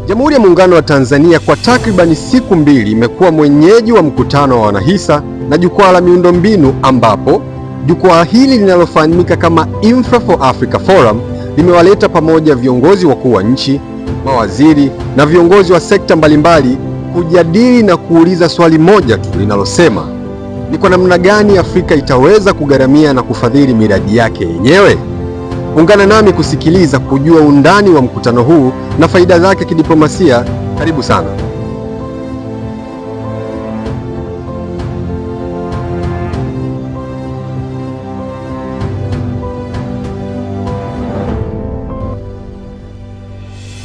Jamhuri ya Muungano wa Tanzania kwa takribani siku mbili imekuwa mwenyeji wa mkutano wa wanahisa na jukwaa la miundombinu, ambapo jukwaa hili linalofahamika kama Infra for Africa Forum limewaleta pamoja viongozi wakuu wa nchi, mawaziri na viongozi wa sekta mbalimbali kujadili na kuuliza swali moja tu linalosema ni kwa namna gani Afrika itaweza kugharamia na kufadhili miradi yake yenyewe. Ungana nami kusikiliza kujua undani wa mkutano huu na faida zake kidiplomasia. Karibu sana.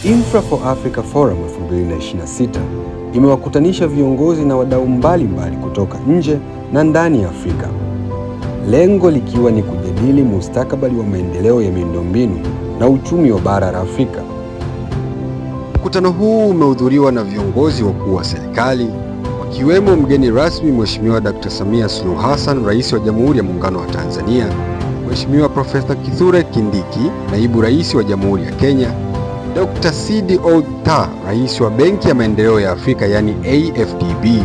Infra for Africa Forum 2026 imewakutanisha viongozi na wadau mbalimbali kutoka nje na ndani ya Afrika. Lengo likiwa ni kujadili mustakabali wa maendeleo ya miundombinu na uchumi wa bara la Afrika. Mkutano huu umehudhuriwa na viongozi wakuu wa serikali, wakiwemo mgeni rasmi Mheshimiwa Dr. Samia Suluhu Hassan, Rais wa Jamhuri ya Muungano wa Tanzania, Mheshimiwa Profesa Kithure Kindiki, Naibu Rais wa Jamhuri ya Kenya, Dr. Sidi Ould Tah, Rais wa Benki ya Maendeleo ya Afrika yani AfDB,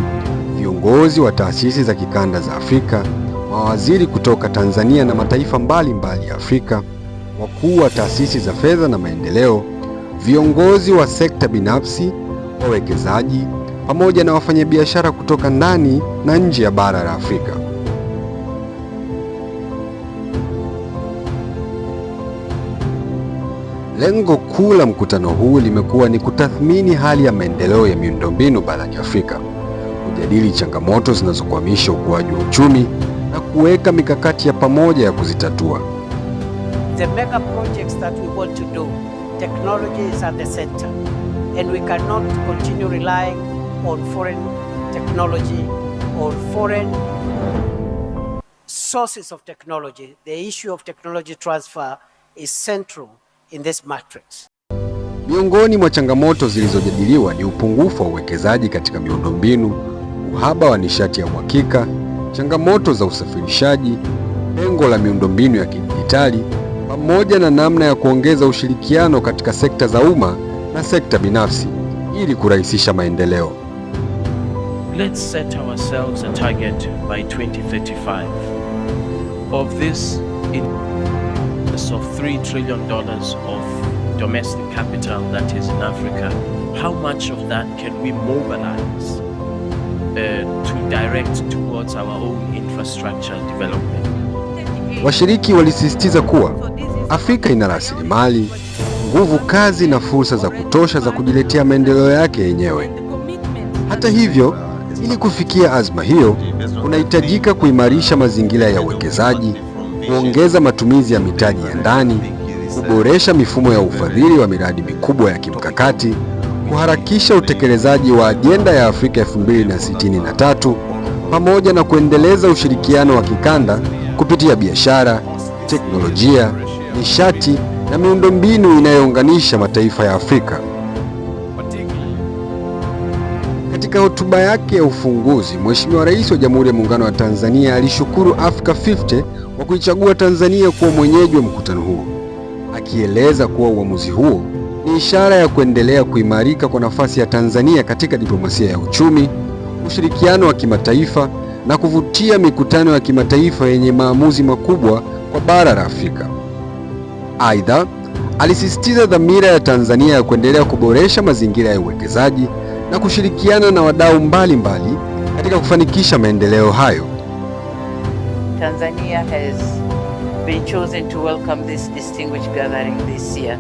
viongozi wa taasisi za kikanda za Afrika, mawaziri kutoka Tanzania na mataifa mbalimbali ya Afrika, wakuu wa taasisi za fedha na maendeleo, viongozi wa sekta binafsi, wawekezaji, pamoja na wafanyabiashara kutoka ndani na nje ya bara la Afrika. Lengo kuu la mkutano huu limekuwa ni kutathmini hali ya maendeleo ya miundombinu barani Afrika, kujadili changamoto zinazokwamisha ukuaji wa uchumi na kuweka mikakati ya pamoja ya kuzitatua. The mega projects that we want to do, technology is at the center, and we cannot continue relying on foreign technology or foreign sources of technology. The issue of technology transfer is central in this matrix. Miongoni mwa changamoto zilizojadiliwa ni upungufu wa uwekezaji katika miundombinu, uhaba wa nishati ya uhakika, changamoto za usafirishaji, pengo la miundombinu ya kidijitali, pamoja na namna ya kuongeza ushirikiano katika sekta za umma na sekta binafsi ili kurahisisha maendeleo. Let's set ourselves a target by 2035 of this of $3 trillion of domestic capital that is in Africa. How much of that can we mobilize to direct towards our own infrastructure development? Washiriki walisisitiza kuwa Afrika ina rasilimali, nguvu kazi na fursa za kutosha za kujiletea maendeleo yake yenyewe. Hata hivyo, ili kufikia azma hiyo, kunahitajika kuimarisha mazingira ya uwekezaji, kuongeza matumizi ya mitaji ya ndani, kuboresha mifumo ya ufadhili wa miradi mikubwa ya kimkakati, kuharakisha utekelezaji wa ajenda ya Afrika 2063, pamoja na kuendeleza ushirikiano wa kikanda kupitia biashara, teknolojia, nishati na miundombinu inayounganisha mataifa ya Afrika. Katika hotuba yake ya ufunguzi, Mheshimiwa Rais wa Jamhuri ya Muungano wa Tanzania alishukuru Africa 50 kwa kuichagua Tanzania kuwa mwenyeji wa mkutano huo, akieleza kuwa uamuzi huo ni ishara ya kuendelea kuimarika kwa nafasi ya Tanzania katika diplomasia ya uchumi, ushirikiano wa kimataifa na kuvutia mikutano ya kimataifa yenye maamuzi makubwa kwa bara la Afrika. Aidha, alisisitiza dhamira ya Tanzania ya kuendelea kuboresha mazingira ya uwekezaji na kushirikiana na wadau mbalimbali katika kufanikisha maendeleo hayo. Tanzania has been chosen to welcome this distinguished gathering this year.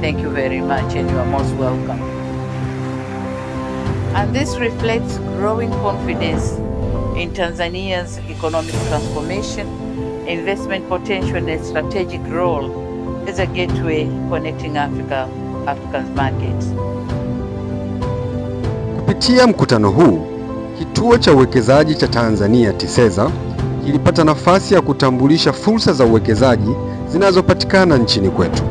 Thank you very much, and you are most welcome. And this reflects growing confidence in Tanzania's economic transformation, investment potential, and strategic role as a gateway connecting Africa's markets. Kupitia mkutano huu, kituo cha uwekezaji cha Tanzania TISEZA kilipata nafasi ya kutambulisha fursa za uwekezaji zinazopatikana nchini kwetu.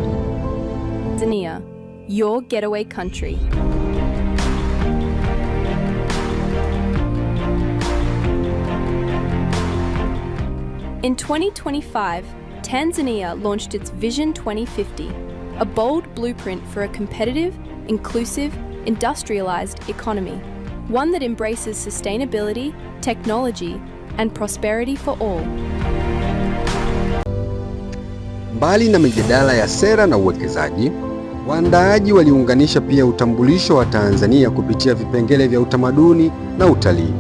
Tanzania, your getaway country. In 2025, Tanzania launched its Vision 2050, a bold blueprint for a competitive, inclusive, industrialized economy, one that embraces sustainability, technology, and prosperity for all. Mbali na mijadala ya sera na uwekezaji, waandaaji waliunganisha pia utambulisho wa Tanzania kupitia vipengele vya utamaduni na utalii.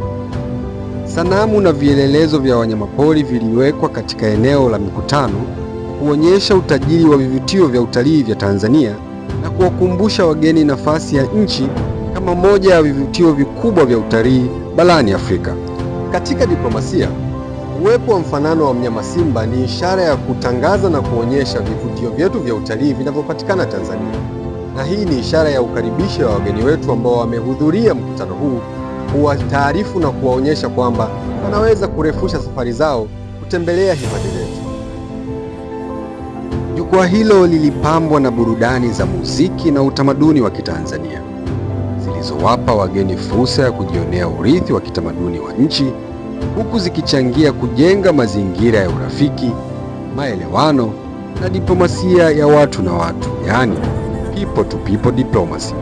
Sanamu na vielelezo vya wanyamapori viliwekwa katika eneo la mikutano kuonyesha utajiri wa vivutio vya utalii vya Tanzania na kuwakumbusha wageni nafasi ya nchi kama moja ya vivutio vikubwa vya utalii barani Afrika. Katika diplomasia, uwepo wa mfanano wa mnyama simba ni ishara ya kutangaza na kuonyesha vivutio vyetu vya utalii vinavyopatikana Tanzania. Na hii ni ishara ya ukaribishi wa wageni wetu ambao wamehudhuria mkutano huu, kuwataarifu na kuwaonyesha kwamba wanaweza kurefusha safari zao kutembelea hifadhi letu. Jukwaa hilo lilipambwa na burudani za muziki na utamaduni wa Kitanzania, zilizowapa wageni fursa ya kujionea urithi wa kitamaduni wa nchi, huku zikichangia kujenga mazingira ya urafiki, maelewano na diplomasia ya watu na watu, yaani people to people diplomacy.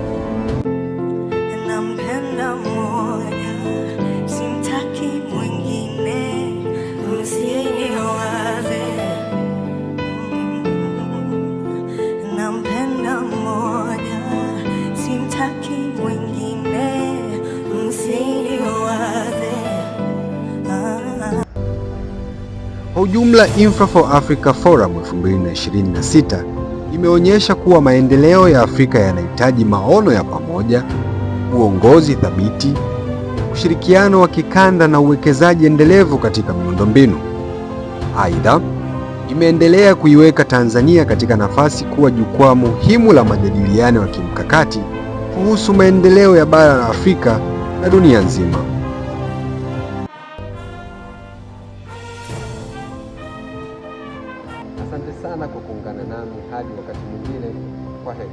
Kwa ujumla, Infra for Africa Forum 2026 imeonyesha kuwa maendeleo ya Afrika yanahitaji maono ya pamoja, uongozi thabiti, ushirikiano wa kikanda na uwekezaji endelevu katika miundombinu. Aidha, imeendelea kuiweka Tanzania katika nafasi kuwa jukwaa muhimu la majadiliano ya kimkakati kuhusu maendeleo ya bara la Afrika na dunia nzima. Asante sana kwa kuungana nami hadi wakati mwingine. Kwaheri.